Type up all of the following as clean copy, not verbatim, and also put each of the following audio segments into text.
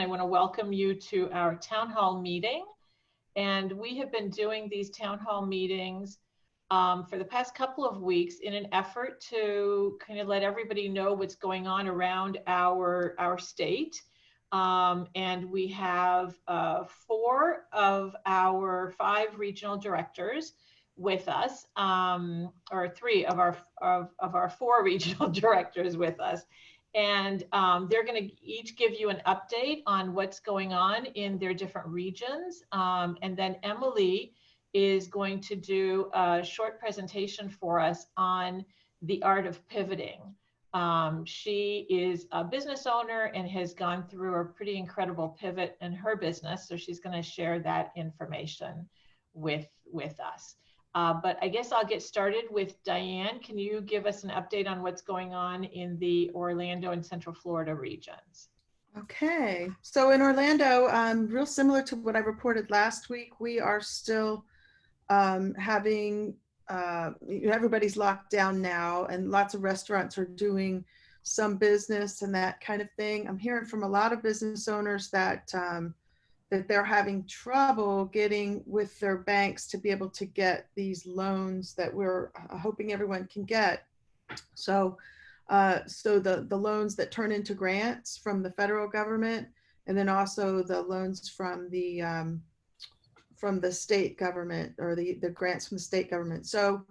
and I want to welcome you to our town hall meeting. And we have been doing these town hall meetings for the past couple of weeks in an effort to kind of let everybody know what's going on around our state. And we have 4 of our 5 regional directors with us, or 3 of our 4 regional directors with us. And they're going to each give you an update on what's going on in their different regions. And then Emily is going to do a short presentation for us on the art of pivoting. She is a business owner and has gone through a pretty incredible pivot in her business. So she's going to share that information with us. But I guess I'll get started with Diane. Can you give us an update on what's going on in the Orlando and Central Florida regions? Okay, so in Orlando, real similar to what I reported last week, we are still having, everybody's locked down now, and lots of restaurants are doing some business and that kind of thing. I'm hearing from a lot of business owners that that they're having trouble getting with their banks to be able to get these loans that we're hoping everyone can get. So, the loans that turn into grants from the federal government, and then also the loans from the state government, or the grants from the state government. So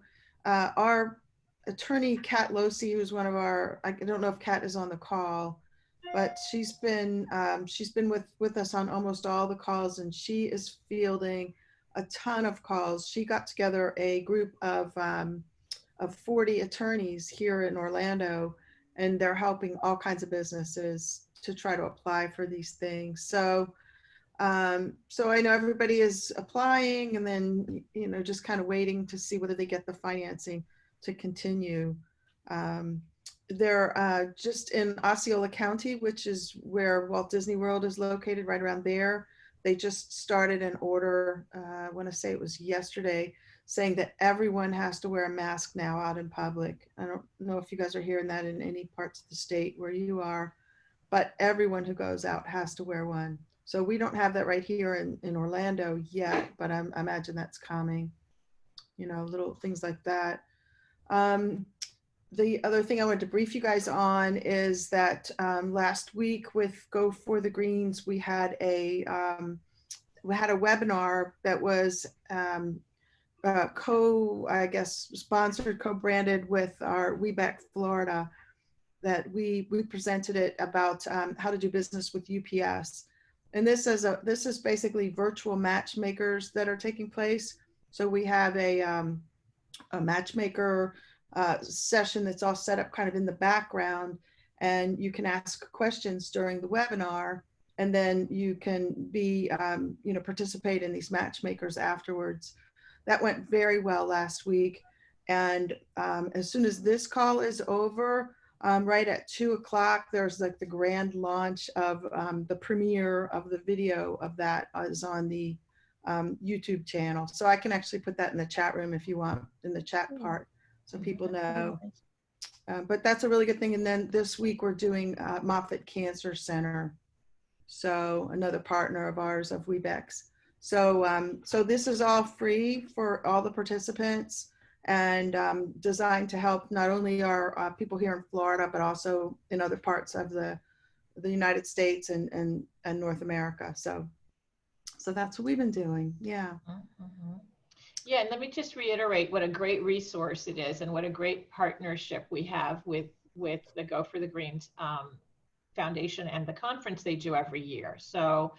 our attorney, Kat Losi, who's one of our, I don't know if Kat is on the call, but she's been with us on almost all the calls, and she is fielding a ton of calls. She got together a group of 40 attorneys here in Orlando, and they're helping all kinds of businesses to try to apply for these things. So I know everybody is applying, and then, just kind of waiting to see whether they get the financing to continue. They're just in Osceola County, which is where Walt Disney World is located, right around there. They just started an order, I want to say it was yesterday, saying that everyone has to wear a mask now out in public. I don't know if you guys are hearing that in any parts of the state where you are, but everyone who goes out has to wear one. So we don't have that right here in Orlando yet, but I imagine that's coming, little things like that. The other thing I wanted to brief you guys on is that last week with Go for the Greens, we had a webinar that was sponsored, co-branded with our WBEC Florida, that we presented it about how to do business with UPS. And this is basically virtual matchmakers that are taking place. So we have a matchmaker session that's all set up kind of in the background, and you can ask questions during the webinar, and then you can be participate in these matchmakers afterwards. That went very well last week, and as soon as this call is over, right at 2 o'clock, there's like the grand launch of the premiere of the video of that is on the YouTube channel. So I can actually put that in the chat room if you want, in the chat part, so people know. But that's a really good thing. And then this week we're doing Moffitt Cancer Center, so another partner of ours, of WBEC's. So this is all free for all the participants, and designed to help not only our people here in Florida, but also in other parts of the United States and North America. So that's what we've been doing. Yeah. Mm-hmm. Yeah, and let me just reiterate what a great resource it is, and what a great partnership we have with the Go for the Greens Foundation and the conference they do every year. So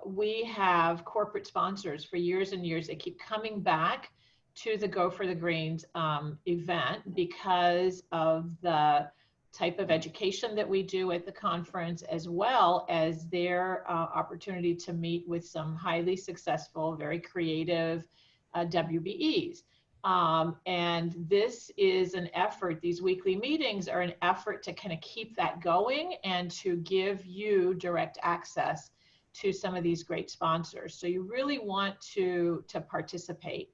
we have corporate sponsors for years and years that keep coming back to the Go for the Greens event because of the type of education that we do at the conference, as well as their opportunity to meet with some highly successful, very creative WBEs. And this is an effort, these weekly meetings are an effort to kind of keep that going and to give you direct access to some of these great sponsors. So you really want to participate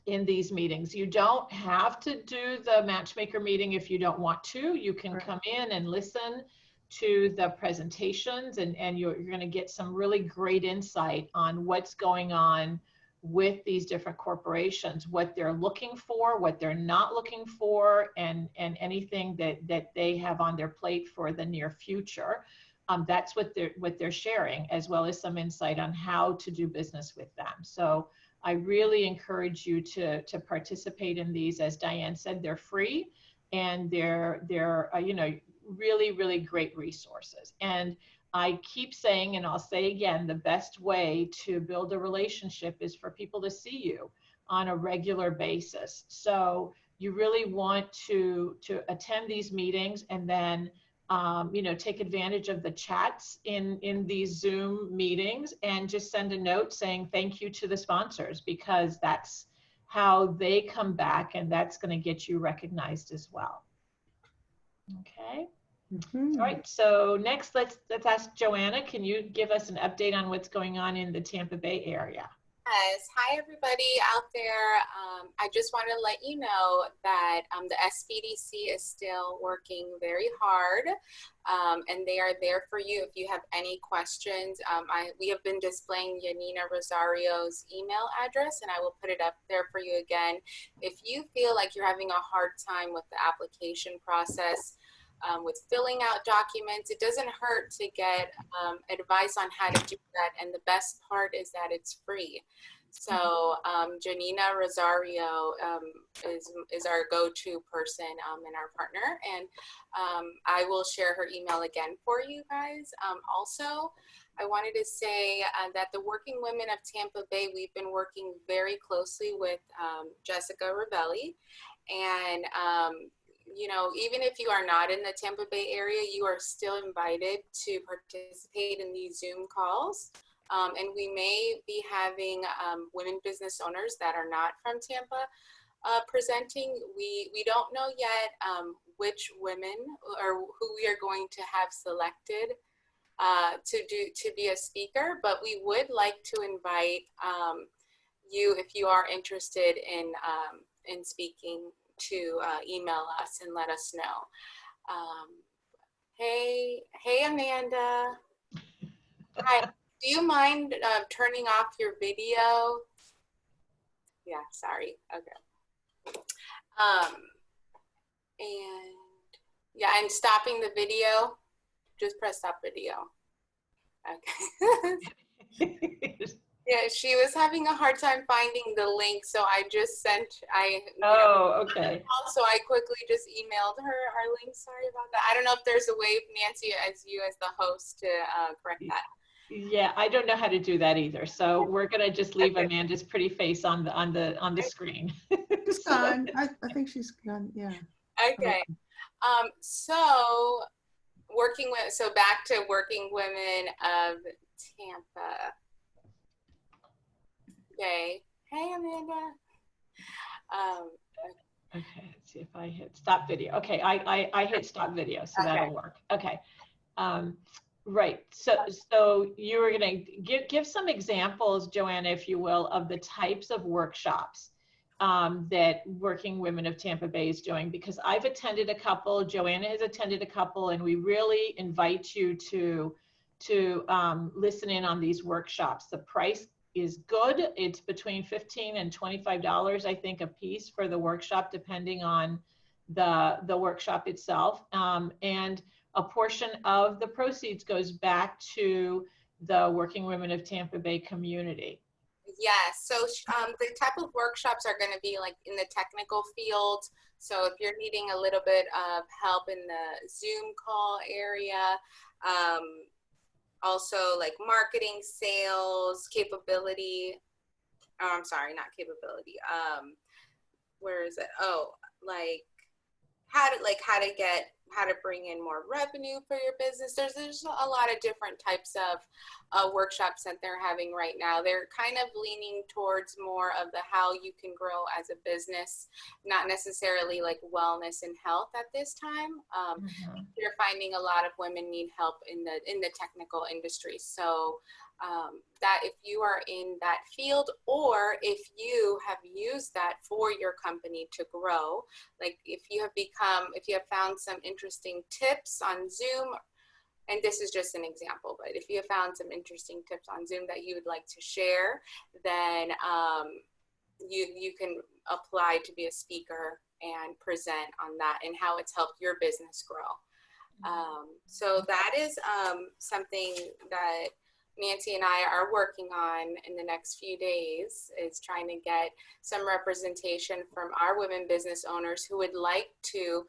in these meetings. You don't have to do the matchmaker meeting if you don't want to. You can come in and listen to the presentations, and you're going to get some really great insight on what's going on with these different corporations, what they're looking for, what they're not looking for, and anything that they have on their plate for the near future. That's what they're sharing, as well as some insight on how to do business with them. So I really encourage you to participate in these. As Diane said, they're free, and they're you know, really, really great resources. And I keep saying, and I'll say again, the best way to build a relationship is for people to see you on a regular basis. So you really want to attend these meetings, and then you know, take advantage of the chats in these Zoom meetings, and just send a note saying thank you to the sponsors, because that's how they come back, and that's going to get you recognized as well. Okay. All right, so next let's ask Joanna. Can you give us an update on what's going on in the Tampa Bay area? Yes. Hi, everybody out there. I just want to let you know that the SPDC is still working very hard, and they are there for you if you have any questions. We have been displaying Yanina Rosario's email address, and I will put it up there for you again. If you feel like you're having a hard time with the application process, with filling out documents, it doesn't hurt to get advice on how to do that. And the best part is that it's free. So Janina Rosario is our go-to person and our partner. And I will share her email again for you guys. Also, I wanted to say that the Working Women of Tampa Bay, we've been working very closely with Jessica Ravelli. And you know, even if you are not in the Tampa Bay area, you are still invited to participate in these Zoom calls. And we may be having women business owners that are not from Tampa presenting. We don't know yet which women or who we are going to have selected to be a speaker, but we would like to invite you, if you are interested in speaking, to email us and let us know. Hey Amanda. Hi, do you mind turning off your video? Yeah, sorry, okay. And yeah, and stopping the video, just press stop video. Okay. Yeah, she was having a hard time finding the link, so I just sent, okay. Also, I quickly just emailed her our link. Sorry about that. I don't know if there's a way, Nancy, as the host, to correct that. Yeah, I don't know how to do that either. So we're gonna just leave Amanda's pretty face on the screen. She's gone. I think she's gone. Yeah. Okay. So back to Working Women of Tampa. Okay. Hey, Amanda. Okay, let's see if I hit stop video. Okay, I hit stop video, so okay, that'll work. Okay. Right. So you were going to give some examples, Joanna, if you will, of the types of workshops that Working Women of Tampa Bay is doing, because I've attended a couple, Joanna has attended a couple, and we really invite you to listen in on these workshops. The price is good. It's between $15 and $25, I think, a piece for the workshop, depending on the workshop itself. And a portion of the proceeds goes back to the Working Women of Tampa Bay community. Yes, so the type of workshops are going to be like in the technical field. So if you're needing a little bit of help in the Zoom call area, also like marketing, sales, capability. Oh, I'm sorry, not capability. Where is it? Oh, like how to bring in more revenue for your business. There's a lot of different types of workshops that they're having right now. They're kind of leaning towards more of the how you can grow as a business, not necessarily like wellness and health at this time. You're finding a lot of women need help in the technical industry. So that if you are in that field, or if you have used that for your company to grow, like if you have found some interesting tips on Zoom and this is just an example, but if you have found some interesting tips on Zoom that you would like to share, then you can apply to be a speaker and present on that and how it's helped your business grow. So that is something that Nancy and I are working on in the next few days, is trying to get some representation from our women business owners who would like to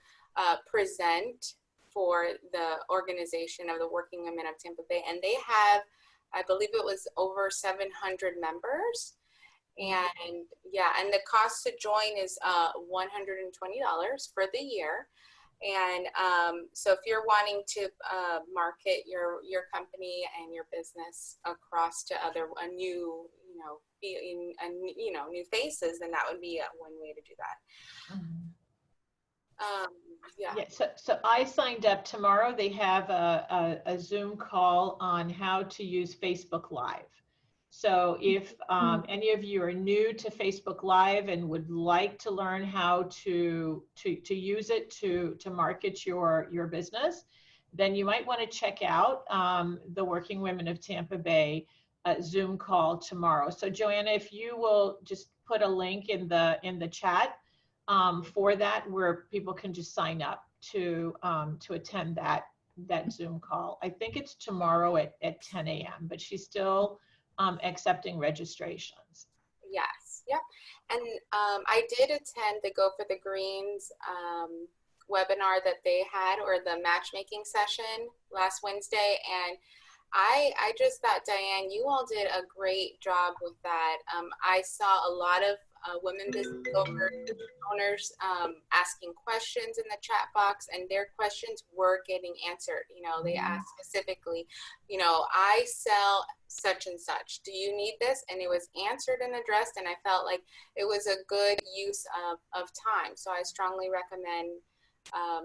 present for the organization of the Working Women of Tampa Bay. And they have, I believe it was over 700 members. And yeah, and the cost to join is $120 for the year. And so if you're wanting to market your company and your business across to new faces, then that would be one way to do that. Yeah. So I signed up tomorrow. They have a Zoom call on how to use Facebook Live. So if any of you are new to Facebook Live and would like to learn how to use it to market your business, then you might want to check out the Working Women of Tampa Bay Zoom call tomorrow. So Joanna, if you will just put a link in the chat for that, where people can just sign up to attend that Zoom call. I think it's tomorrow at 10 a.m., but she's still accepting registrations. Yes, yep. And I did attend the Go for the Greens webinar that they had, or the matchmaking session last Wednesday. And I just thought, Diane, you all did a great job with that. I saw a lot of women business owners asking questions in the chat box, and their questions were getting answered. You know, they asked specifically, you know, I sell such and such. Do you need this? And it was answered and addressed, and I felt like it was a good use of time. So I strongly recommend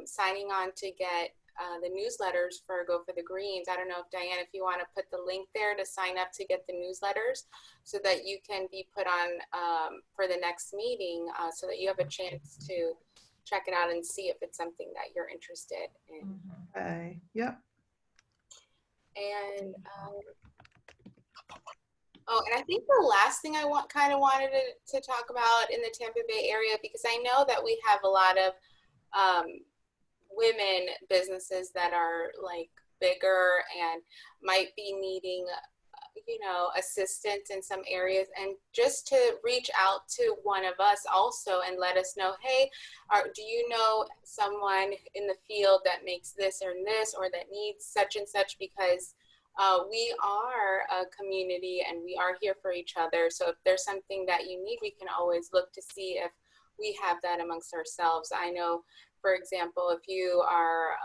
signing on to get the newsletters for Go for the Greens. I don't know if Diane, if you want to put the link there to sign up to get the newsletters, so that you can be put on for the next meeting, so that you have a chance to check it out and see if it's something that you're interested in. Okay. Yep. And oh, and I think the last thing I wanted to talk about in the Tampa Bay area, because I know that we have a lot of women businesses that are like bigger and might be needing, you know, assistance in some areas, and just to reach out to one of us also and let us know, hey, do you know someone in the field that makes this or this, or that needs such and such, because we are a community and we are here for each other. So if there's something that you need, we can always look to see if we have that amongst ourselves. I know, for example, if you are,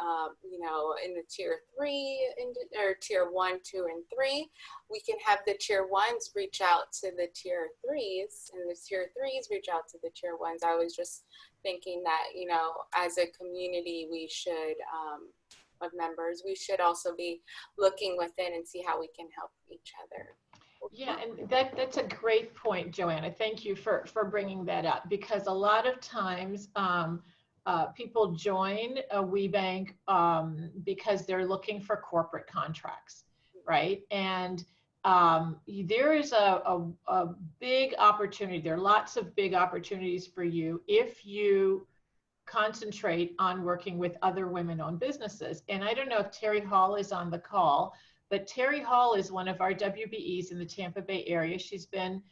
you know, in the tier 3 or tier 1, 2, and 3, we can have the tier 1s reach out to the tier 3s, and the tier 3s reach out to the tier 1s. I was just thinking that, you know, as a community, we should, of members, we should also be looking within and see how we can help each other. Yeah, and that's a great point, Joanna. Thank you for bringing that up, because a lot of times people join a WBEC because they're looking for corporate contracts, right? And there is a big opportunity. There are lots of big opportunities for you if you concentrate on working with other women-owned businesses. And I don't know if Terry Hall is on the call, but Terry Hall is one of our WBEs in the Tampa Bay area. She's been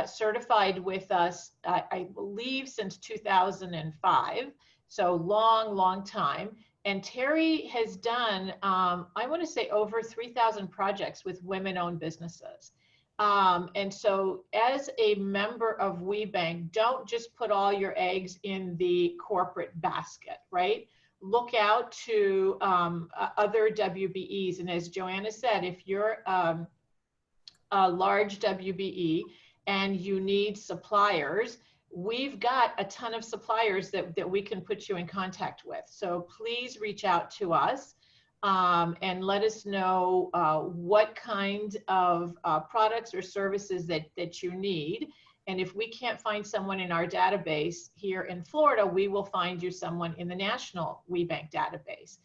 certified with us, I believe, since 2005. So long time. And Terry has done, I want to say, over 3,000 projects with women-owned businesses. And so as a member of WBEC, don't just put all your eggs in the corporate basket, right? Look out to other WBEs. And as Joanna said, if you're a large WBE and you need suppliers, we've got a ton of suppliers that we can put you in contact with. So please reach out to us and let us know what kind of products or services that you need. And if we can't find someone in our database here in Florida, we will find you someone in the national WBEC database.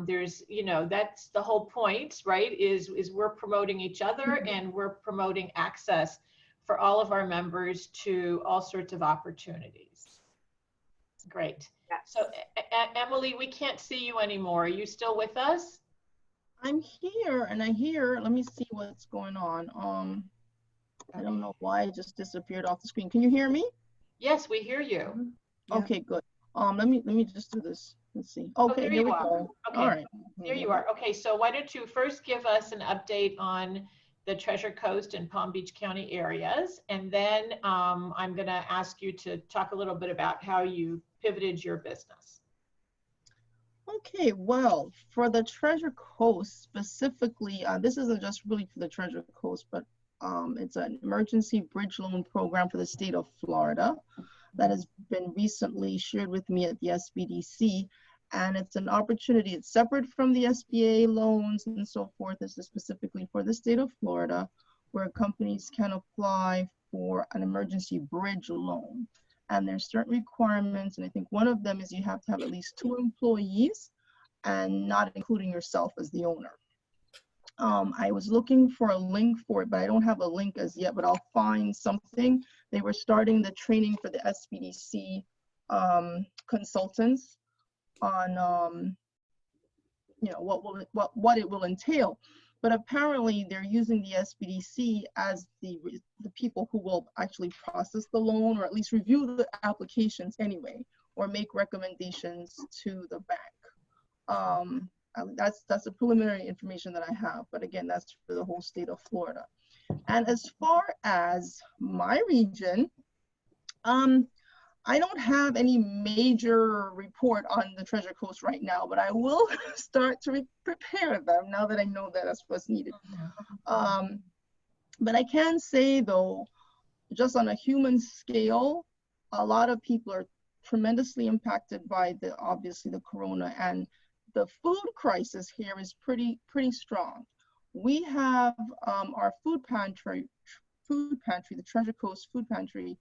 There's, you know, that's the whole point, right? Is we're promoting each other and we're promoting access for all of our members to all sorts of opportunities. Great. Yes. So Emily, we can't see you anymore. Are you still with us? I'm here and I hear, let me see what's going on. I don't know why it just disappeared off the screen. Can you hear me? Yes, we hear you. Yeah. Okay, good. Let me just do this. Let's see. Okay, there here you we are. go. Okay. All right. There you are. Okay, so why don't you first give us an update on the Treasure Coast and Palm Beach County areas, and then I'm going to ask you to talk a little bit about how you pivoted your business. Okay, well, for the Treasure Coast specifically, this isn't just really for the Treasure Coast, but it's an emergency bridge loan program for the state of Florida that has been recently shared with me at the SPDC. And it's an opportunity, it's separate from the SBA loans and so forth. This is specifically for the state of Florida, where companies can apply for an emergency bridge loan. And there's certain requirements, and I think one of them is you have to have at least 2 employees and not including yourself as the owner. I was looking for a link for it, but I don't have a link as yet, but I'll find something. They were starting the training for the SPDC consultants on you know, what it will entail. But apparently they're using the SPDC as the people who will actually process the loan, or at least review the applications anyway, or make recommendations to the bank. That's the preliminary information that I have, but again, that's for the whole state of Florida. And as far as my region, I don't have any major report on the Treasure Coast right now, but I will start to prepare them now that I know that that's what's needed. But I can say though, just on a human scale, a lot of people are tremendously impacted by obviously the corona, and the food crisis here is pretty strong. We have our food pantry, the Treasure Coast Food Pantry,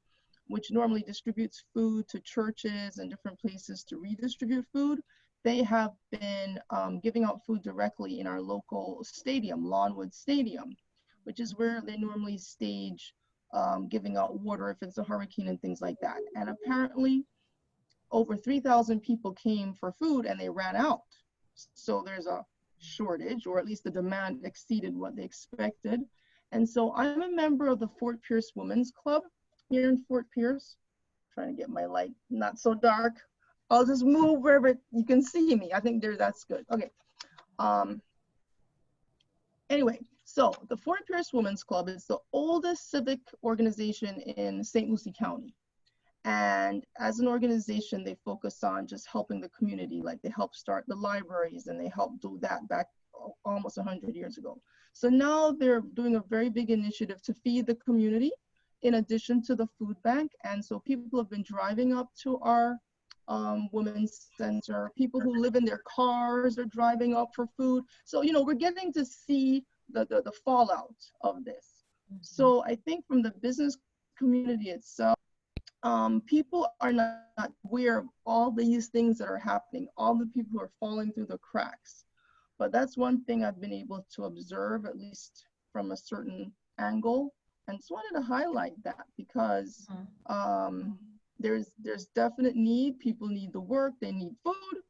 which normally distributes food to churches and different places to redistribute food. They have been giving out food directly in our local stadium, Lawnwood Stadium, which is where they normally stage giving out water if it's a hurricane and things like that. And apparently over 3,000 people came for food and they ran out. So there's a shortage, or at least the demand exceeded what they expected. And so I'm a member of the Fort Pierce Women's Club here in Fort Pierce. Trying to get my light not so dark. I'll just move wherever you can see me. I think that's good. Okay. Anyway, so the Fort Pierce Women's Club is the oldest civic organization in St. Lucie County. And as an organization, they focus on just helping the community. Like they helped start the libraries, and they helped do that back almost 100 years ago. So now they're doing a very big initiative to feed the community in addition to the food bank. And so people have been driving up to our women's center. People who live in their cars are driving up for food. So, you know, we're getting to see the fallout of this. So I think from the business community itself, people are not aware of all these things that are happening, all the people who are falling through the cracks. But that's one thing I've been able to observe, at least from a certain angle. And just wanted to highlight that because there's definite need. People need the work, they need food.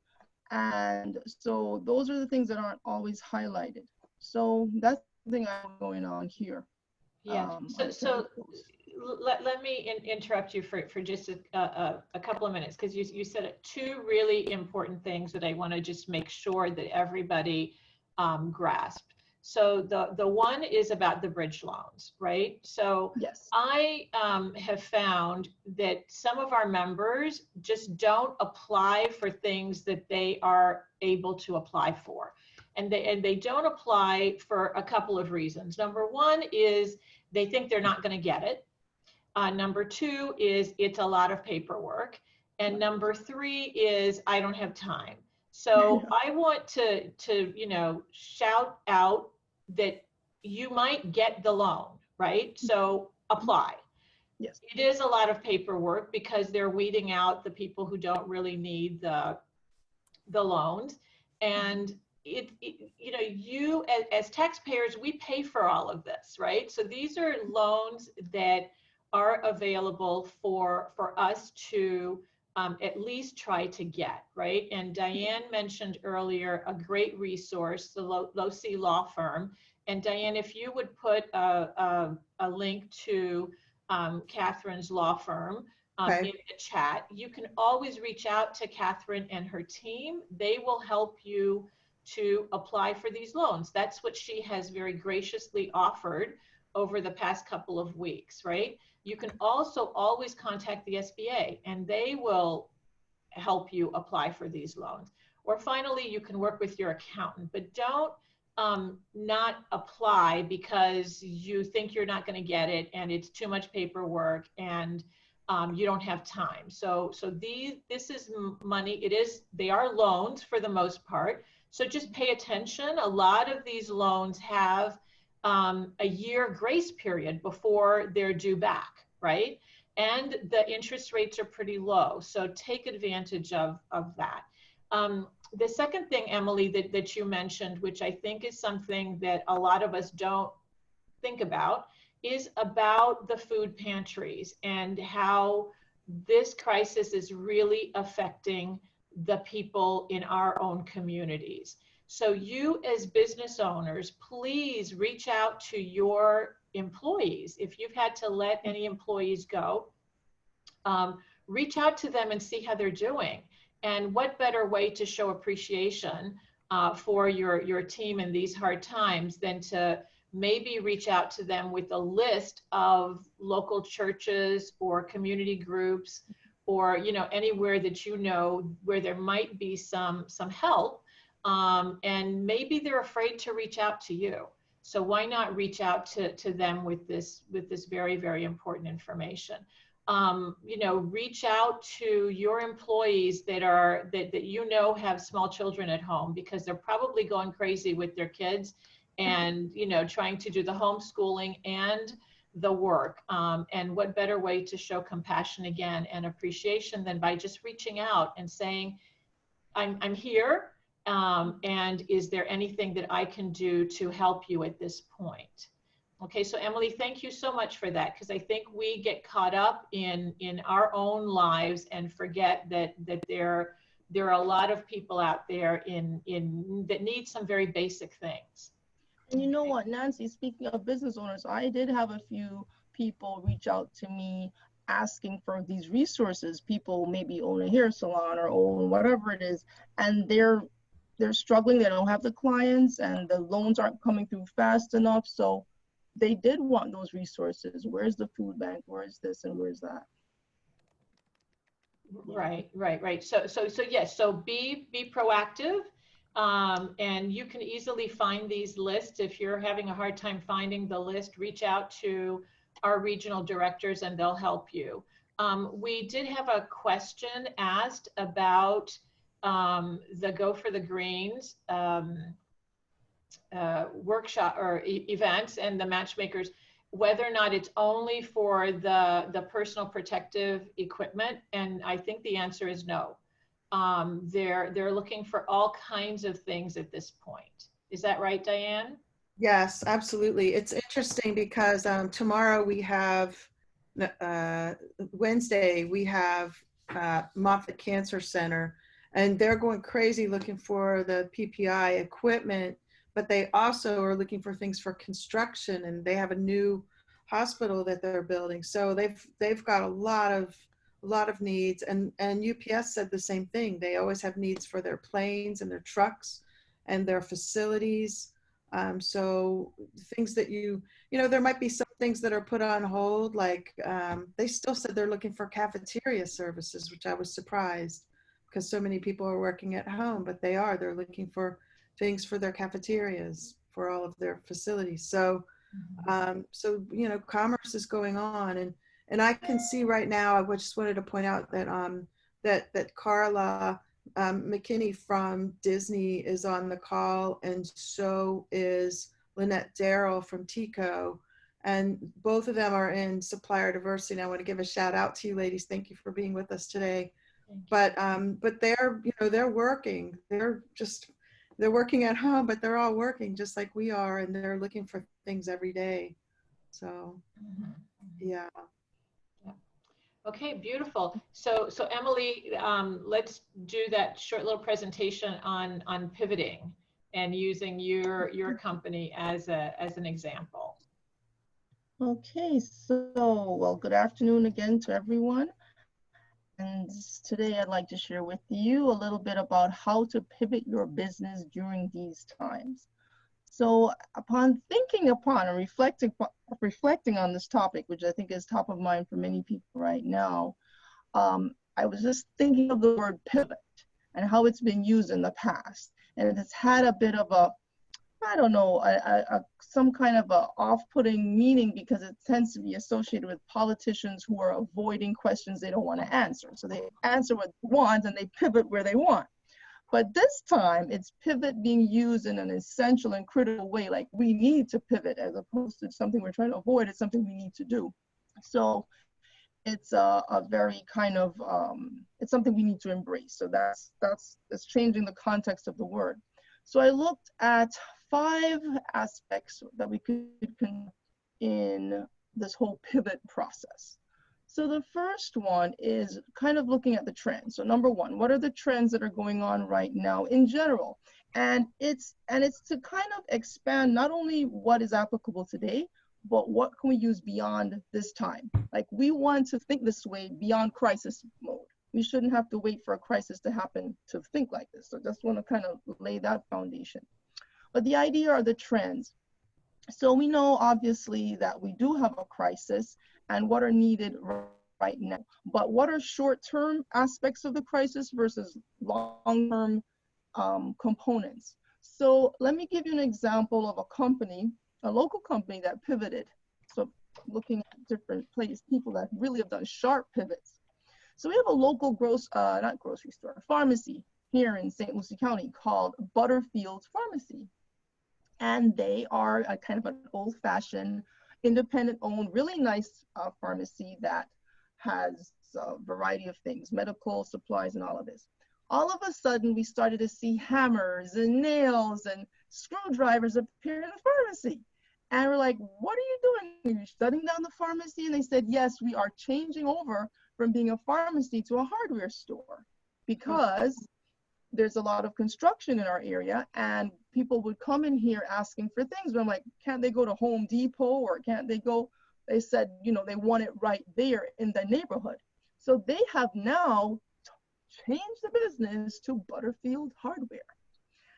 And so those are the things that aren't always highlighted. So that's the thing I have going on here. Yeah, so let me interrupt you for just a couple of minutes, because you said 2 really important things that I want to just make sure that everybody grasped. So the one is about the bridge loans, right? So yes. I have found that some of our members just don't apply for things that they are able to apply for. And they don't apply for a couple of reasons. Number one is they think they're not going to get it. Number 2 is it's a lot of paperwork. And number 3 is I don't have time. So I want to you know, shout out that you might get the loan, right? So apply. Yes. It is a lot of paperwork because they're weeding out the people who don't really need the loans. And you know, you as taxpayers, we pay for all of this, right? So these are loans that are available for us to at least try to get, right? And Diane mentioned earlier a great resource, the Losi Law Firm. And Diane, if you would put a link to Catherine's law firm in the chat, you can always reach out to Catherine and her team. They will help you to apply for these loans. That's what she has very graciously offered over the past couple of weeks, right? You can also always contact the SBA and they will help you apply for these loans. Or finally, you can work with your accountant, but don't not apply because you think you're not going to get it and it's too much paperwork and you don't have time. So this is money. They are loans for the most part. So just pay attention. A lot of these loans have a year grace period before they're due back, right? And the interest rates are pretty low. So take advantage of that. The second thing, Emily, that you mentioned, which I think is something that a lot of us don't think about, is about the food pantries and how this crisis is really affecting the people in our own communities. So you as business owners, please reach out to your employees. If you've had to let any employees go, reach out to them and see how they're doing. And what better way to show appreciation for your team in these hard times than to maybe reach out to them with a list of local churches or community groups, or anywhere that where there might be some help, and maybe they're afraid to reach out to you. So why not reach out to them with this very, very important information? Reach out to your employees that have small children at home, because they're probably going crazy with their kids and trying to do the homeschooling and the work. And what better way to show compassion again and appreciation than by just reaching out and saying, I'm here, and is there anything that I can do to help you at this point? Okay, so Emily, thank you so much for that, because I think we get caught up in our own lives and forget that there are a lot of people out there that need some very basic things. And you know what, Nancy, speaking of business owners, I did have a few people reach out to me asking for these resources. People maybe own a hair salon or own whatever it is, and they're struggling. They don't have the clients and the loans aren't coming through fast enough. So they did want those resources. Where's the food bank? Where's this and where's that? Right. So yes, so be proactive. And you can easily find these lists. If you're having a hard time finding the list, reach out to our regional directors and they'll help you. We did have a question asked about the Go for the Greens workshop or events and the matchmakers, whether or not it's only for the personal protective equipment. And I think the answer is no. They're looking for all kinds of things at this point. Is that right, Diane? Yes, absolutely. It's interesting because tomorrow we have, Wednesday, we have Moffitt Cancer Center, and they're going crazy looking for the PPI equipment, but they also are looking for things for construction, and they have a new hospital that they're building. So they've got a lot of needs, and UPS said the same thing. They always have needs for their planes and their trucks and their facilities. So things that there might be some things that are put on hold, like they still said they're looking for cafeteria services, which I was surprised because so many people are working at home, but they're looking for things for their cafeterias, for all of their facilities. So, commerce is going on, and I can see right now, I just wanted to point out that that Carla McKinney from Disney is on the call, and so is Lynette Darrell from TICO, and both of them are in Supplier Diversity. And I want to give a shout out to you ladies. Thank you for being with us today. But they're working. They're just they're working at home, but they're all working just like we are, and they're looking for things every day. So, yeah. Okay, beautiful. So Emily, let's do that short little presentation on pivoting and using your company as an example. Okay, so, well, good afternoon again to everyone. And today I'd like to share with you a little bit about how to pivot your business during these times. So upon thinking upon and reflecting on this topic, which I think is top of mind for many people right now, I was just thinking of the word pivot and how it's been used in the past. And it's had a bit of a, I don't know, some kind of a off-putting meaning because it tends to be associated with politicians who are avoiding questions they don't want to answer. So they answer what they want and they pivot where they want. But this time, it's pivot being used in an essential and critical way, like we need to pivot as opposed to something we're trying to avoid. It's something we need to do. So it's a very kind of, it's something we need to embrace. So that's changing the context of the word. So I looked at 5 aspects that we could consider in this whole pivot process. So the first one is kind of looking at the trends. So number 1, what are the trends that are going on right now in general? And it's to kind of expand not only what is applicable today, but what can we use beyond this time? Like we want to think this way beyond crisis mode. We shouldn't have to wait for a crisis to happen to think like this. So just want to kind of lay that foundation. But the idea are the trends. So we know obviously that we do have a crisis and what are needed right now. But what are short-term aspects of the crisis versus long-term components? So let me give you an example of a company, a local company that pivoted. So looking at different people that really have done sharp pivots. So we have a local pharmacy here in St. Lucie County called Butterfield Pharmacy. And they are a kind of an old-fashioned, independent-owned, really nice pharmacy that has a variety of things, medical supplies and all of this. All of a sudden, we started to see hammers and nails and screwdrivers appear in the pharmacy. And we're like, what are you doing? Are you shutting down the pharmacy? And they said, yes, we are changing over from being a pharmacy to a hardware store because there's a lot of construction in our area and people would come in here asking for things. But I'm like, can't they go to Home Depot or can't they go? They said, you know, they want it right there in the neighborhood. So they have now changed the business to Butterfield Hardware.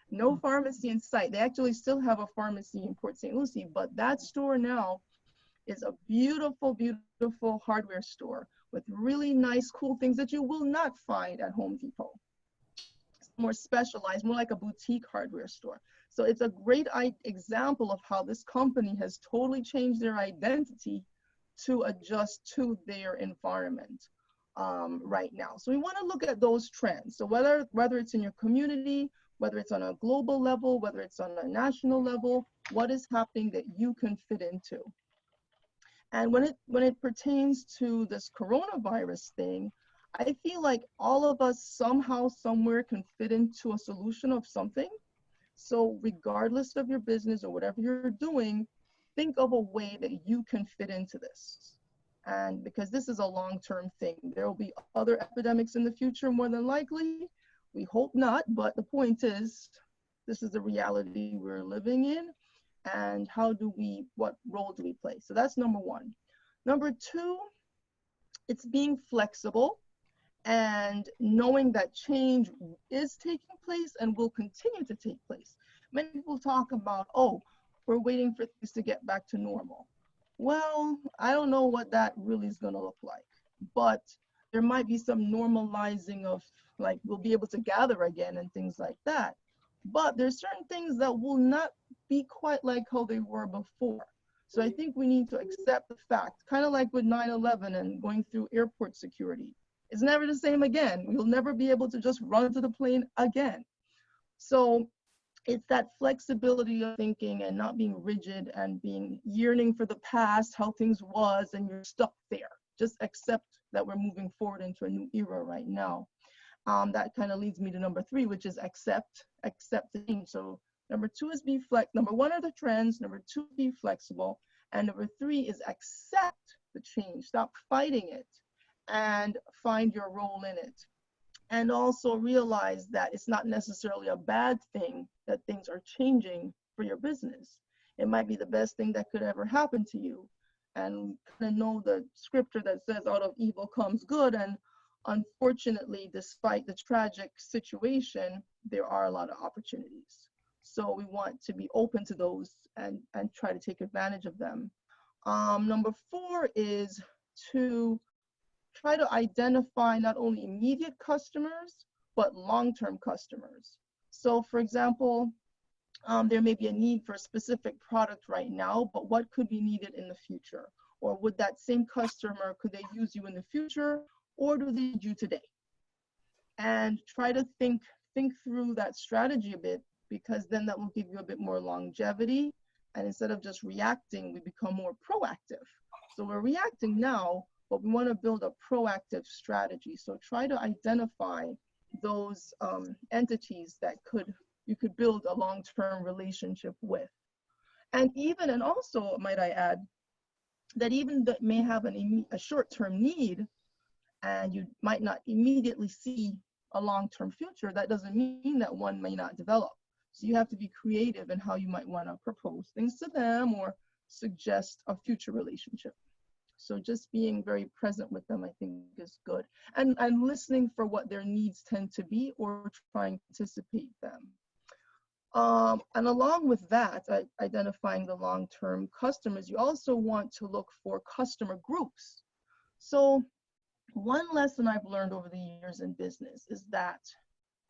No pharmacy in sight. They actually still have a pharmacy in Port St. Lucie, but that store now is a beautiful, beautiful hardware store with really nice, cool things that you will not find at Home Depot. More specialized, more like a boutique hardware store. So it's a great example of how this company has totally changed their identity to adjust to their environment right now. So we want to look at those trends. So whether it's in your community, whether it's on a global level, whether it's on a national level, what is happening that you can fit into? And when it pertains to this coronavirus thing, I feel like all of us somehow, somewhere can fit into a solution of something. So regardless of your business or whatever you're doing, think of a way that you can fit into this. And because this is a long-term thing, there will be other epidemics in the future, more than likely. We hope not, but the point is, this is the reality we're living in. And what role do we play? So that's number 1. Number 2, it's being flexible and knowing that change is taking place and will continue to take place. Many people talk about, oh, we're waiting for things to get back to normal. Well, I don't know what that really is going to look like, but there might be some normalizing of, like, we'll be able to gather again and things like that. But there's certain things that will not be quite like how they were before. So I think we need to accept the fact, kind of like with 9/11 and going through airport security. It's never the same again. We'll never be able to just run to the plane again. So it's that flexibility of thinking and not being rigid and being yearning for the past, how things was, and you're stuck there. Just accept that we're moving forward into a new era right now. That kind of leads me to number 3, which is accept the change. So number 2 is number 1 are the trends, number 2, be flexible, and number 3 is accept the change. Stop fighting it and find your role in it. And also realize that it's not necessarily a bad thing that things are changing for your business. It might be the best thing that could ever happen to you. And kind of know the scripture that says out of evil comes good. And unfortunately, despite the tragic situation, there are a lot of opportunities. So we want to be open to those and try to take advantage of them. Number 4 is to try to identify not only immediate customers, but long-term customers. So for example, there may be a need for a specific product right now, but what could be needed in the future? Or would that same customer, could they use you in the future, or do they need you today? And try to think through that strategy a bit, because then that will give you a bit more longevity. And instead of just reacting, we become more proactive. So we're reacting now, but we want to build a proactive strategy. So try to identify those entities that you could build a long-term relationship with. And also, might I add, that even that may have a short-term need, and you might not immediately see a long-term future, that doesn't mean that one may not develop. So you have to be creative in how you might want to propose things to them or suggest a future relationship. So just being very present with them, I think, is good. And listening for what their needs tend to be, or trying to anticipate them. And along with that, identifying the long-term customers, you also want to look for customer groups. So one lesson I've learned over the years in business is that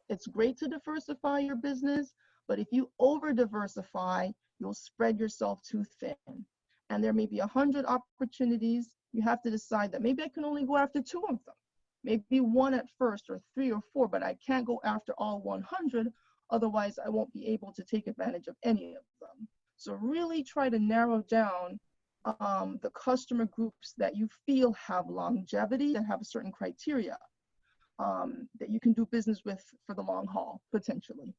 it's great to diversify your business, but if you over-diversify, you'll spread yourself too thin. And there may be 100 opportunities. You have to decide that maybe I can only go after 2 of them. Maybe 1 at first, or 3 or 4, but I can't go after all 100. Otherwise, I won't be able to take advantage of any of them. So really try to narrow down the customer groups that you feel have longevity, that have a certain criteria that you can do business with for the long haul, potentially.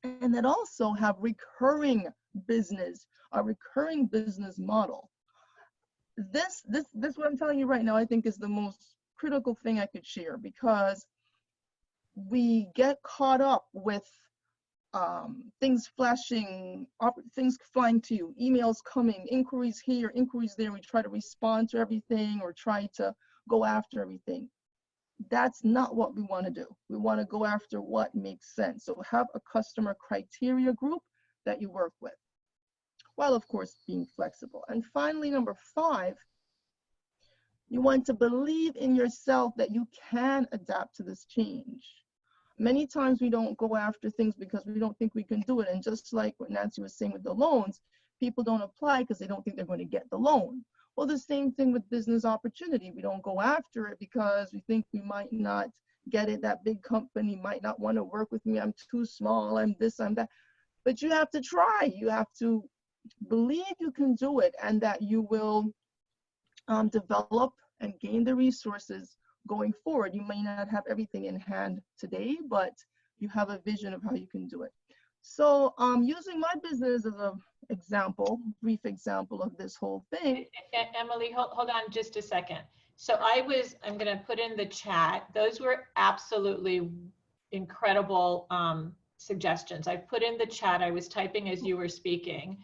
And that also have recurring business, a recurring business model. This what I'm telling you right now, I think is the most critical thing I could share, because we get caught up with things flashing, things flying to you, emails coming, inquiries here, inquiries there. We try to respond to everything or try to go after everything. That's not what we want to do. We want to go after what makes sense. So have a customer criteria group that you work with, while of course being flexible. And finally, number 5, you want to believe in yourself that you can adapt to this change. Many times we don't go after things because we don't think we can do it. And just like what Nancy was saying with the loans, people don't apply because they don't think they're going to get the loan. Well, the same thing with business opportunity. We don't go after it because we think we might not get it. That big company might not want to work with me. I'm too small. I'm this, I'm that. But you have to try. You have to believe you can do it, and that you will develop and gain the resources going forward. You may not have everything in hand today, but you have a vision of how you can do it. So using my business as an example, brief example of this whole thing. Emily, hold on just a second. So I'm going to put in the chat. Those were absolutely incredible suggestions. I put in the chat, I was typing as you were speaking,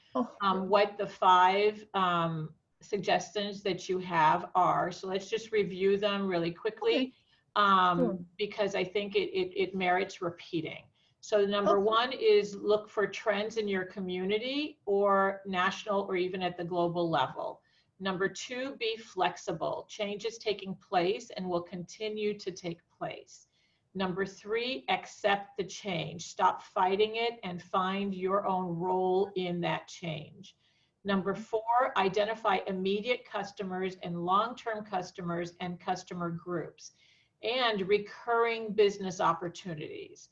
what the 5 suggestions that you have are. So let's just review them really quickly, because I think it merits repeating. So number 1 is look for trends in your community or national or even at the global level. Number 2, be flexible. Change is taking place and will continue to take place. Number 3, accept the change. Stop fighting it and find your own role in that change. Number 4, identify immediate customers and long-term customers and customer groups and recurring business opportunities.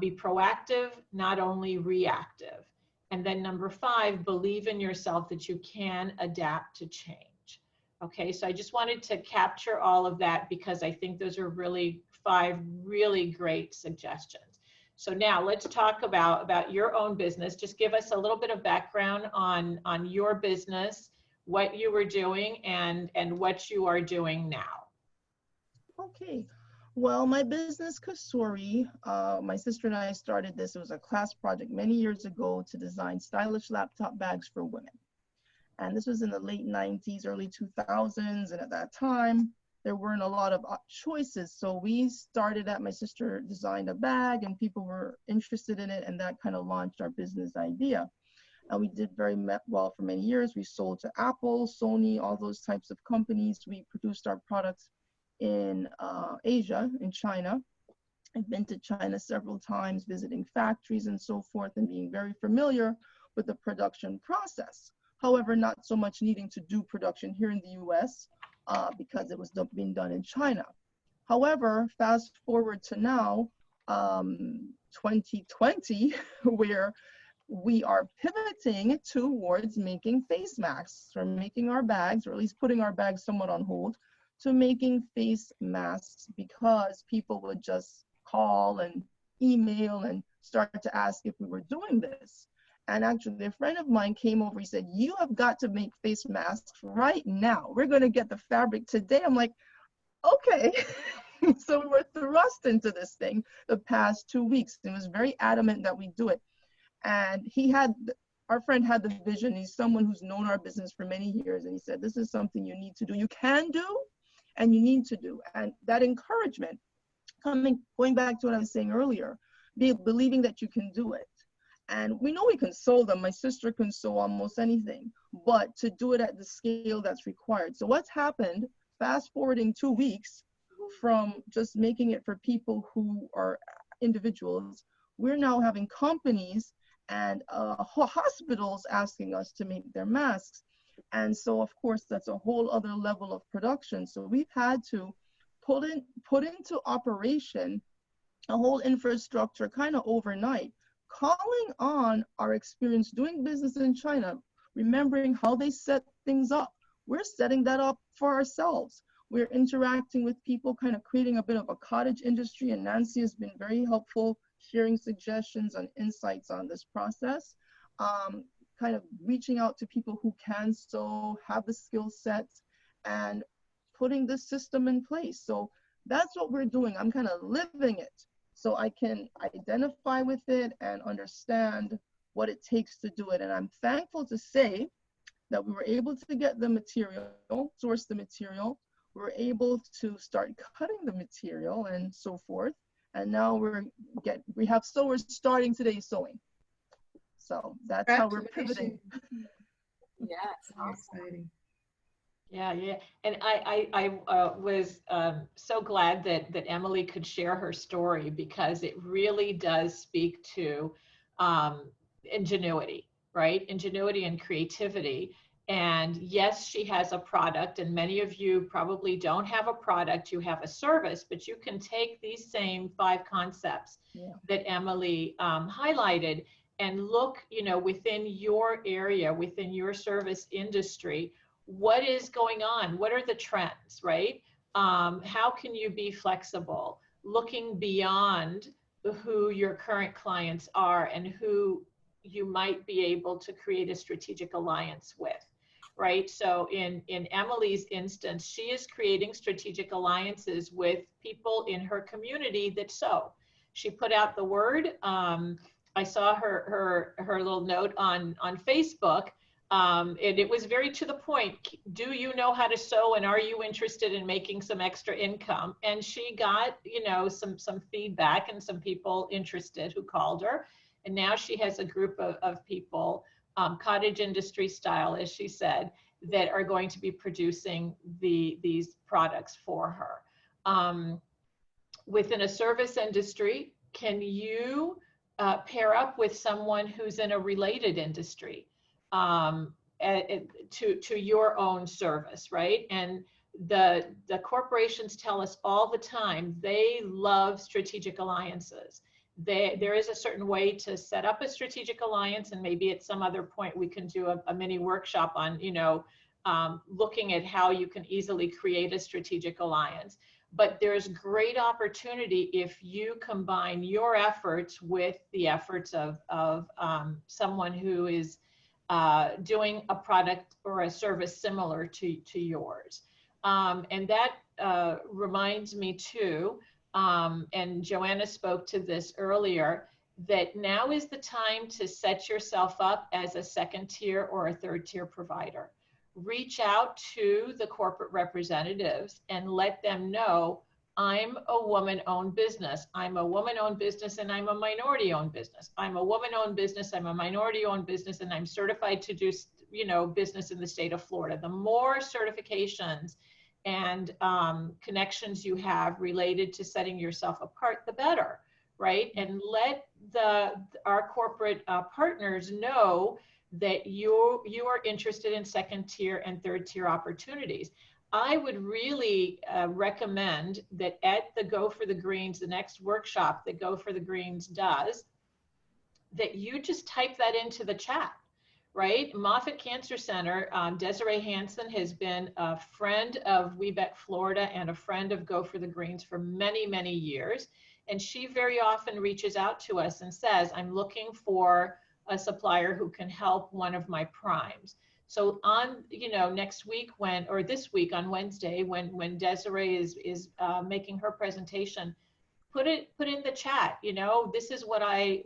Be proactive, not only reactive. And then number 5, believe in yourself that you can adapt to change. Okay, so I just wanted to capture all of that because I think those are really 5 really great suggestions. So now let's talk about your own business. Just give us a little bit of background on your business, what you were doing, and what you are doing now. Okay. Well, my business, Kasoori, my sister and I started this. It was a class project many years ago to design stylish laptop bags for women. And this was in the late 90s, early 2000s. And at that time, there weren't a lot of choices. So we started at, my sister designed a bag and people were interested in it. And that kind of launched our business idea. And we did very well for many years. We sold to Apple, Sony, all those types of companies. We produced our products in Asia, in China. I've been to China several times, visiting factories and so forth, and being very familiar with the production process. However, not so much needing to do production here in the US because it was being done in China. However, fast forward to now, 2020, where we are pivoting towards making face masks, or making our bags, or at least putting our bags somewhat on hold, to making face masks, because people would just call and email and start to ask if we were doing this. And actually, a friend of mine came over, he said, "You have got to make face masks right now. We're going to get the fabric today." I'm like, okay. So we were thrust into this thing the past 2 weeks. It was very adamant that we do it. And our friend had the vision. He's someone who's known our business for many years. And he said, "This is something you need to do. You can do, and you need to do." And that encouragement, going back to what I was saying earlier, believing that you can do it. And we know we can sew them. My sister can sew almost anything, but to do it at the scale that's required. So what's happened, fast forwarding 2 weeks from just making it for people who are individuals, we're now having companies and hospitals asking us to make their masks. And so, of course, that's a whole other level of production. So we've had to put into operation a whole infrastructure kind of overnight, calling on our experience doing business in China, remembering how they set things up. We're setting that up for ourselves. We're interacting with people, kind of creating a bit of a cottage industry, and Nancy has been very helpful, sharing suggestions and insights on this process, kind of reaching out to people who can sew, have the skill sets, and putting this system in place. So that's what we're doing. I'm kind of living it, so I can identify with it and understand what it takes to do it. And I'm thankful to say that we were able to get the material, source the material. We're able to start cutting the material and so forth. And now we have sewers starting today sewing. So that's how we're pivoting. Yes, awesome. Exciting. Yeah. And I was so glad that Emily could share her story, because it really does speak to ingenuity, right? Ingenuity and creativity. And yes, she has a product, and many of you probably don't have a product, you have a service, but you can take these same 5 concepts that Emily highlighted and look, within your area, within your service industry, what is going on? What are the trends, right? How can you be flexible, looking beyond who your current clients are and who you might be able to create a strategic alliance with, right? So in Emily's instance, she is creating strategic alliances with people in her community that sew. She put out the word. I saw her little note on Facebook. And it was very to the point. Do you know how to sew, and are you interested in making some extra income? And she got, some feedback and some people interested who called her. And now she has a group of people, cottage industry style, as she said, that are going to be producing these products for her. Within a service industry, can you pair up with someone who's in a related industry? To your own service, right? And the corporations tell us all the time they love strategic alliances. There is a certain way to set up a strategic alliance, and maybe at some other point we can do a mini workshop on looking at how you can easily create a strategic alliance. But there's great opportunity if you combine your efforts with the efforts of someone who is doing a product or a service similar to yours. And that reminds me too, and Joanna spoke to this earlier, that now is the time to set yourself up as a second tier or a third tier provider. Reach out to the corporate representatives and let them know, I'm a woman-owned business. I'm a woman-owned business and I'm a minority-owned business. I'm a woman-owned business, I'm a minority-owned business, and I'm certified to do, business in the state of Florida. The more certifications and connections you have related to setting yourself apart, the better, right? And let our corporate partners know that you are interested in second tier and third tier opportunities. I would really recommend that at the Go for the Greens, the next workshop that Go for the Greens does, that you just type that into the chat, right? Moffitt Cancer Center, Desiree Hansen has been a friend of WBEC Florida and a friend of Go for the Greens for many, many years. And she very often reaches out to us and says, I'm looking for a supplier who can help one of my primes. So on, next week or this week on Wednesday, when Desiree is making her presentation, put in the chat, this is what I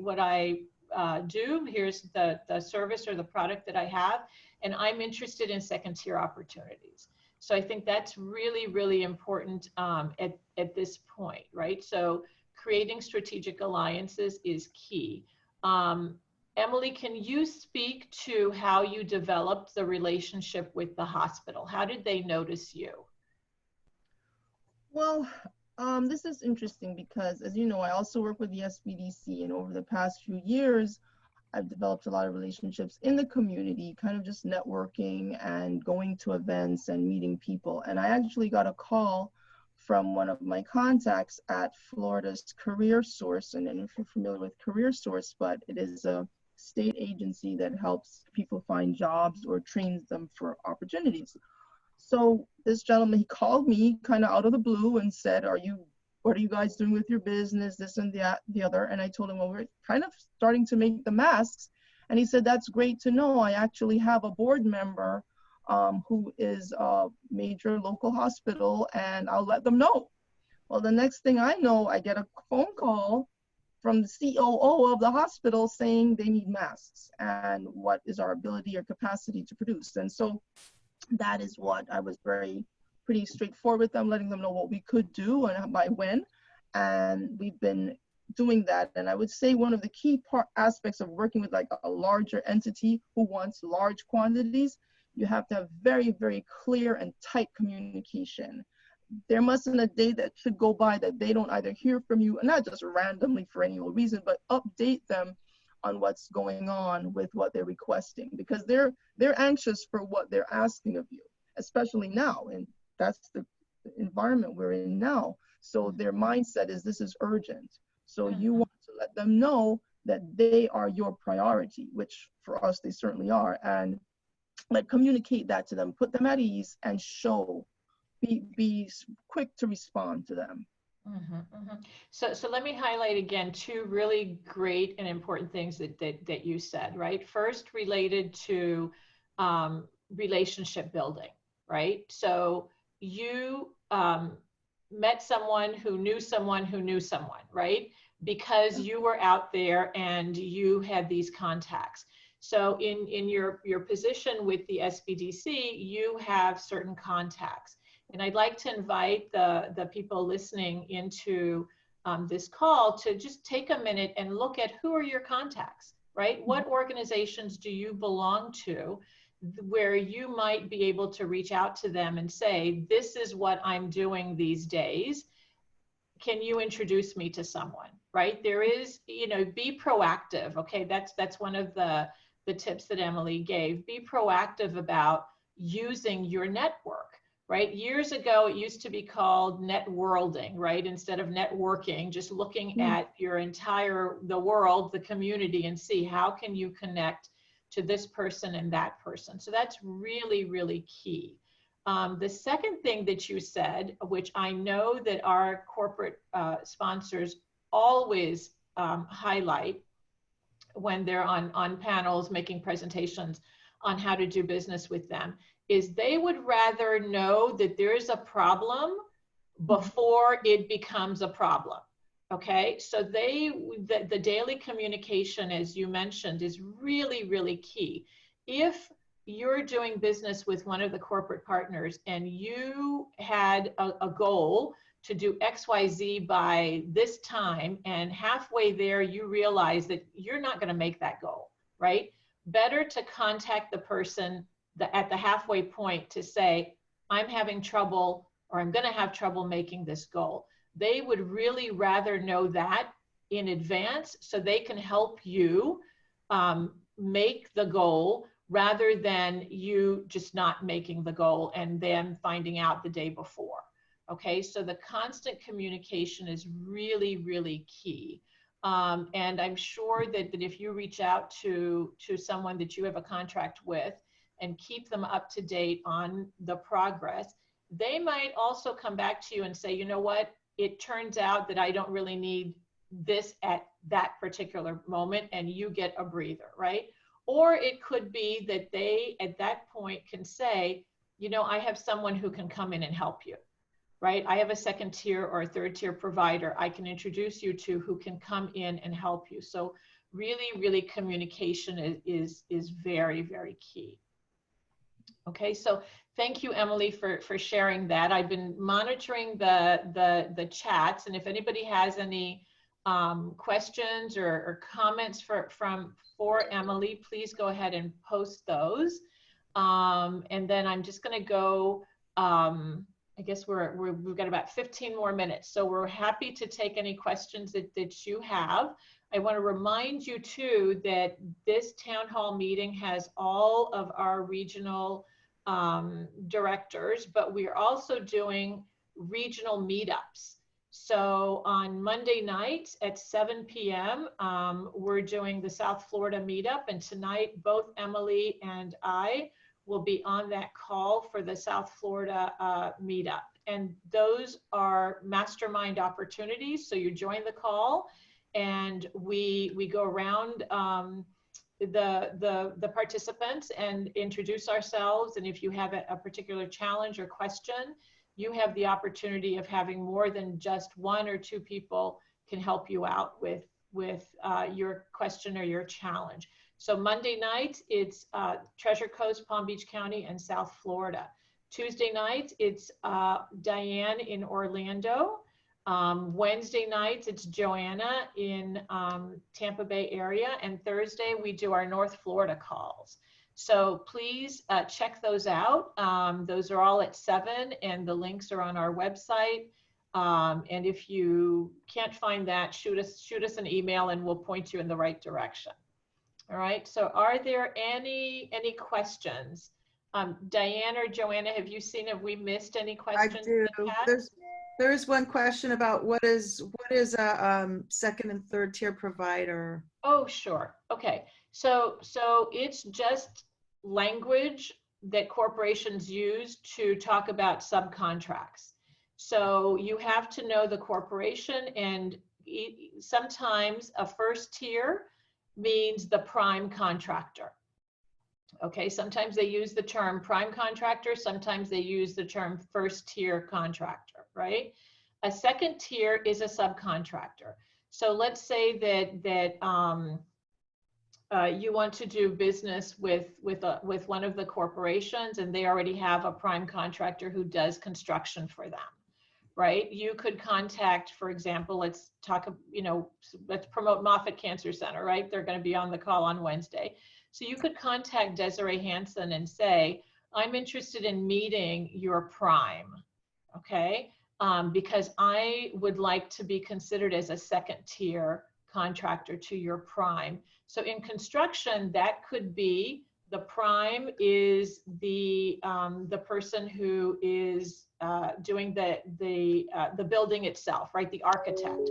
do. Here's the service or the product that I have, and I'm interested in second tier opportunities. So I think that's really, really important at this point, right? So creating strategic alliances is key. Emily, can you speak to how you developed the relationship with the hospital? How did they notice you? Well, this is interesting because, as you know, I also work with the SPDC, and over the past few years, I've developed a lot of relationships in the community, kind of just networking and going to events and meeting people. And I actually got a call from one of my contacts at Florida's Career Source. And if you're familiar with Career Source, but it is a state agency that helps people find jobs or trains them for opportunities. So this gentleman, he called me kind of out of the blue and said, what are you guys doing with your business, this and that, the other? And I told him, well, we're kind of starting to make the masks. And he said, that's great to know. I actually have a board member who is a major local hospital, and I'll let them know. Well, the next thing I know, I get a phone call from the COO of the hospital saying they need masks and what is our ability or capacity to produce. And so that is what I was pretty straightforward with them, letting them know what we could do and by when. And we've been doing that. And I would say one of the key aspects of working with like a larger entity who wants large quantities, you have to have very, very clear and tight communication. There mustn't a day that should go by that they don't either hear from you, and not just randomly for any old reason, but update them on what's going on with what they're requesting, because they're anxious for what they're asking of you, especially now. And that's the environment we're in now. So their mindset is this is urgent. So you want to let them know that they are your priority, which for us, they certainly are. And communicate that to them, put them at ease, and be quick to respond to them. So let me highlight again two really great and important things that you said, right? First, related to relationship building, right? So you met someone who knew someone who knew someone, right? Because you were out there and you had these contacts. So in your position with the SPDC, you have certain contacts. And I'd like to invite the people listening into this call to just take a minute and look at who are your contacts, right? What organizations do you belong to where you might be able to reach out to them and say, this is what I'm doing these days. Can you introduce me to someone, right? There is, be proactive. Okay, that's one of the tips that Emily gave. Be proactive about using your network, right? Years ago, it used to be called networlding, right? Instead of networking, just looking at the world, the community, and see how can you connect to this person and that person. So that's really, really key. The second thing that you said, which I know that our corporate sponsors always highlight when they're on panels making presentations on how to do business with them, is they would rather know that there's a problem before it becomes a problem. Okay, so the daily communication, as you mentioned, is really, really key. If you're doing business with one of the corporate partners and you had a goal to do XYZ by this time, and halfway there you realize that you're not going to make that goal, right? Better to contact the person at the halfway point to say, I'm having trouble, or I'm going to have trouble making this goal. They would really rather know that in advance so they can help you make the goal, rather than you just not making the goal and then finding out the day before. Okay, so the constant communication is really, really key. And I'm sure that if you reach out to someone that you have a contract with and keep them up to date on the progress, they might also come back to you and say, you know what, it turns out that I don't really need this at that particular moment, and you get a breather, right? Or it could be that they, at that point, can say, you know, I have someone who can come in and help you, right? I have a second tier or a third tier provider I can introduce you to who can come in and help you. So really, really communication is very, very key. Okay, so thank you, Emily, for sharing that. I've been monitoring the chats, and if anybody has any questions or comments for Emily, please go ahead and post those. And then I'm just going to go. I guess we've got about 15 more minutes, so we're happy to take any questions that you have. I want to remind you too that this town hall meeting has all of our regional directors, but we're also doing regional meetups. So on Monday night at 7 p.m., we're doing the South Florida meetup, and tonight both Emily and I will be on that call for the South Florida meetup. And those are mastermind opportunities. So you join the call, and we go around the participants and introduce ourselves. And if you have a particular challenge or question, you have the opportunity of having more than just one or two people can help you out with your question or your challenge. So Monday night, it's Treasure Coast, Palm Beach County, and South Florida. Tuesday night, it's Diane in Orlando. Wednesday nights, it's Joanna in Tampa Bay area. And Thursday, we do our North Florida calls. So please check those out. Those are all at 7, and the links are on our website. And if you can't find that, shoot us an email and we'll point you in the right direction. All right, so are there any questions? Diane or Joanna, have you we missed any questions? I do. There is one question about what is a second and third tier provider? Oh, sure. Okay, so it's just language that corporations use to talk about subcontracts. So you have to know the corporation, and sometimes a first tier means the prime contractor. Okay, sometimes they use the term prime contractor, sometimes they use the term first tier contractor, right? A second tier is a subcontractor. So let's say that you want to do business with one of the corporations, and they already have a prime contractor who does construction for them, right? You could contact, for example, let's promote Moffitt Cancer Center, right? They're going to be on the call on Wednesday. So you could contact Desiree Hansen and say, I'm interested in meeting your prime, okay? Because I would like to be considered as a second tier contractor to your prime. So in construction, that could be the prime is the person who is doing the building itself, right? The architect.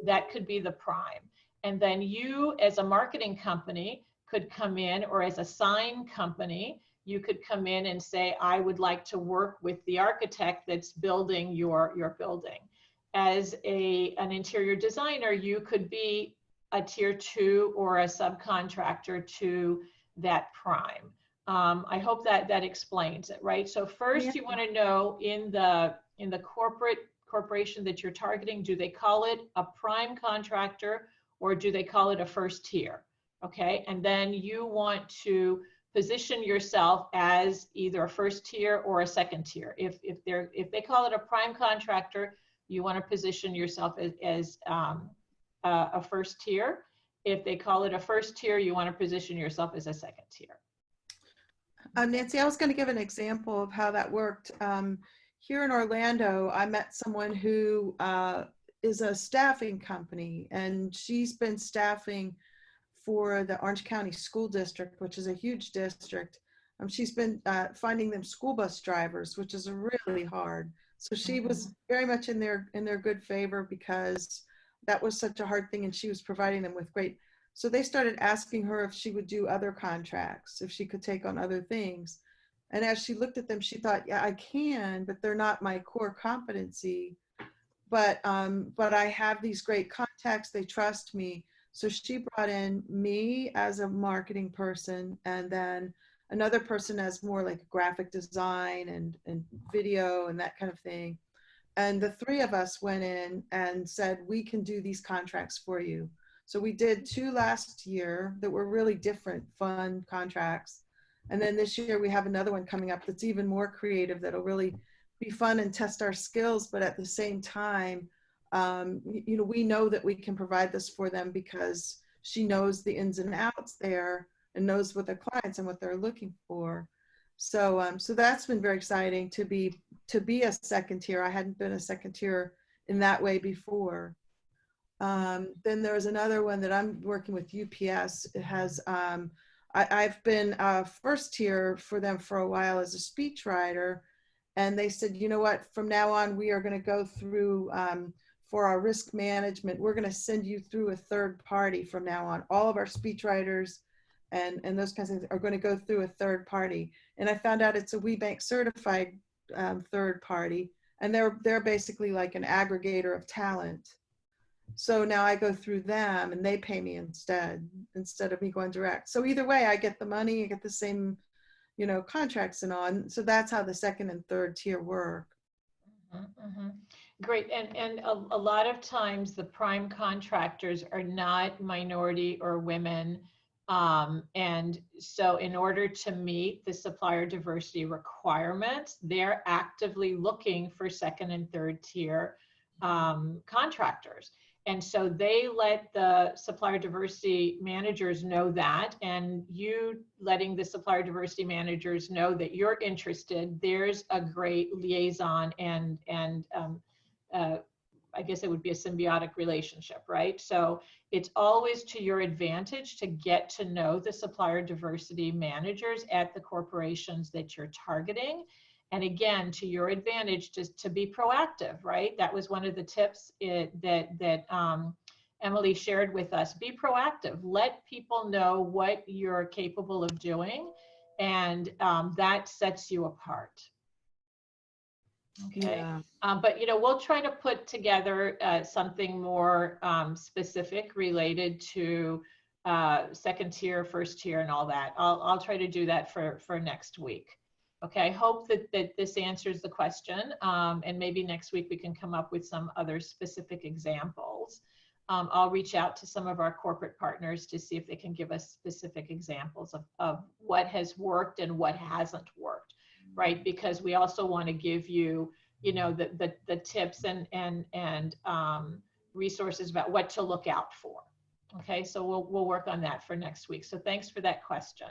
That could be the prime. And then you, as a marketing company, could come in, or as a sign company, you could come in and say, I would like to work with the architect that's building your building. As an interior designer, you could be a tier 2 or a subcontractor to that prime. I hope that explains it, right? So first, you want to know in the corporation that you're targeting, do they call it a prime contractor or do they call it a first tier? Okay, and then you want to position yourself as either a first tier or a second tier. If they call it a prime contractor, you want to position yourself as a first tier. If they call it a first tier, you want to position yourself as a second tier. Nancy, I was going to give an example of how that worked. Here in Orlando, I met someone who is a staffing company, and she's been staffing for the Orange County School District, which is a huge district. She's been finding them school bus drivers, which is really hard. So she was very much in their good favor because that was such a hard thing, and she was providing them with great. So they started asking her if she would do other contracts, if she could take on other things. And as she looked at them, she thought, yeah, I can, but they're not my core competency. But I have these great contacts, they trust me. So she brought in me as a marketing person, and then another person as more like graphic design and video and that kind of thing. And the three of us went in and said, we can do these contracts for you. So we did 2 last year that were really different, fun contracts. And then this year we have another one coming up that's even more creative, that'll really be fun and test our skills. But at the same time, we know that we can provide this for them because she knows the ins and outs there and knows what their clients and what they're looking for. So so that's been very exciting to be a second tier. I hadn't been a second tier in that way before. Then there's another one that I'm working with, UPS. It has I've been first tier for them for a while as a speechwriter, and they said, you know what, from now on we are going to go through for our risk management, we're going to send you through a third party from now on. All of our speechwriters and those kinds of things are going to go through a third party. And I found out it's a WBEC certified third party, and they're basically like an aggregator of talent. So now I go through them and they pay me instead of me going direct. So either way, I get the money, I get the same, contracts and on. So that's how the second and third tier work. Great. And a lot of times the prime contractors are not minority or women. And so in order to meet the supplier diversity requirements, they're actively looking for second and third tier contractors. And so they let the supplier diversity managers know that, and you letting the supplier diversity managers know that you're interested, there's a great liaison and I guess it would be a symbiotic relationship, right? So it's always to your advantage to get to know the supplier diversity managers at the corporations that you're targeting. And again, to your advantage, just to be proactive, right? That was one of the tips that Emily shared with us. Be proactive. Let people know what you're capable of doing, and that sets you apart. Okay. Yeah. But we'll try to put together something more specific related to second tier, first tier, and all that. I'll try to do that for next week. Okay, I hope that this answers the question, and maybe next week we can come up with some other specific examples. I'll reach out to some of our corporate partners to see if they can give us specific examples of what has worked and what hasn't worked, right? Because we also want to give you, the tips and resources about what to look out for. Okay, so we'll work on that for next week. So thanks for that question.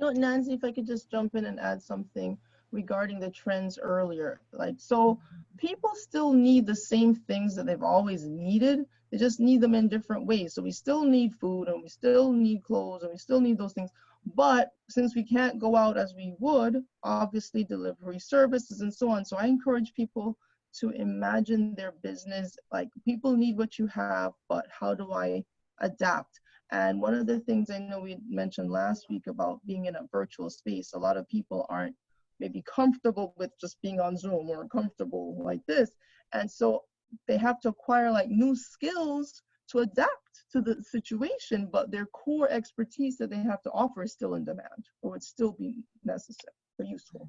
Nancy, if I could just jump in and add something regarding the trends earlier. So people still need the same things that they've always needed. They just need them in different ways. So we still need food, and we still need clothes, and we still need those things. But since we can't go out as we would, obviously delivery services and so on. So I encourage people to imagine their business like, people need what you have, but how do I adapt? And one of the things I know we mentioned last week about being in a virtual space, a lot of people aren't maybe comfortable with just being on Zoom or comfortable like this. And so they have to acquire like new skills to adapt to the situation, but their core expertise that they have to offer is still in demand, or would still be necessary or useful.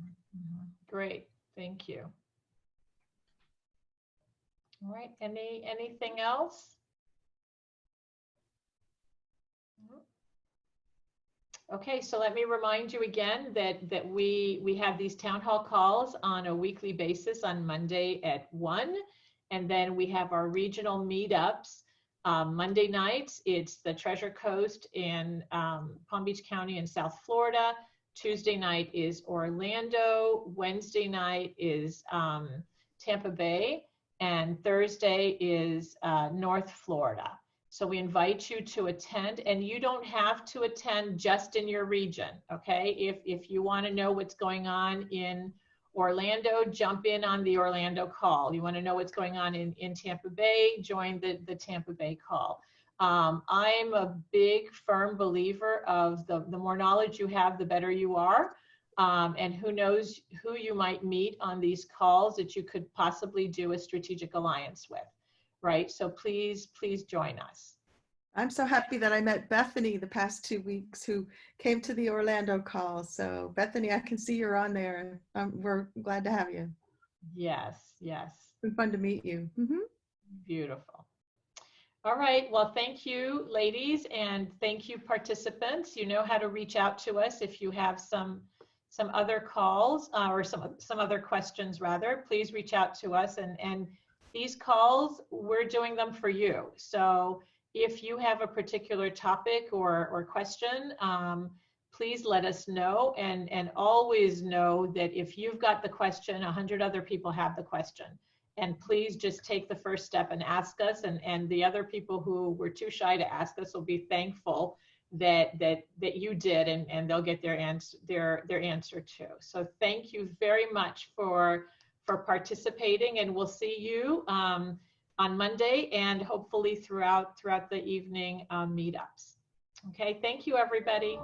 Great, thank you. All right, anything else? Okay, so let me remind you again that we have these town hall calls on a weekly basis on Monday at 1, and then we have our regional meetups. Monday nights, it's the Treasure Coast in Palm Beach County in South Florida. Tuesday night is Orlando. Wednesday night is Tampa Bay, and Thursday is North Florida. So we invite you to attend, and you don't have to attend just in your region, okay? If you want to know what's going on in Orlando, jump in on the Orlando call. You want to know what's going on in Tampa Bay, join the Tampa Bay call. I'm a big, firm believer of the more knowledge you have, the better you are. And who knows who you might meet on these calls that you could possibly do a strategic alliance with. Right, so please join us. I'm so happy that I met Bethany the past 2 weeks, who came to the Orlando call. So Bethany, I can see you're on there. We're glad to have you. Yes, yes. It's been fun to meet you. Beautiful. All right, well, thank you, ladies, and thank you, participants. You know how to reach out to us if you have some other calls or some other questions, rather. Please reach out to us, and these calls, we're doing them for you. So if you have a particular topic or question, please let us know, and always know that if you've got the question, 100 other people have the question. And please just take the first step and ask us, and the other people who were too shy to ask us will be thankful that you did, and they'll get their answer too. So thank you very much for participating, and we'll see you on Monday and hopefully throughout the evening meetups. Okay, thank you, everybody.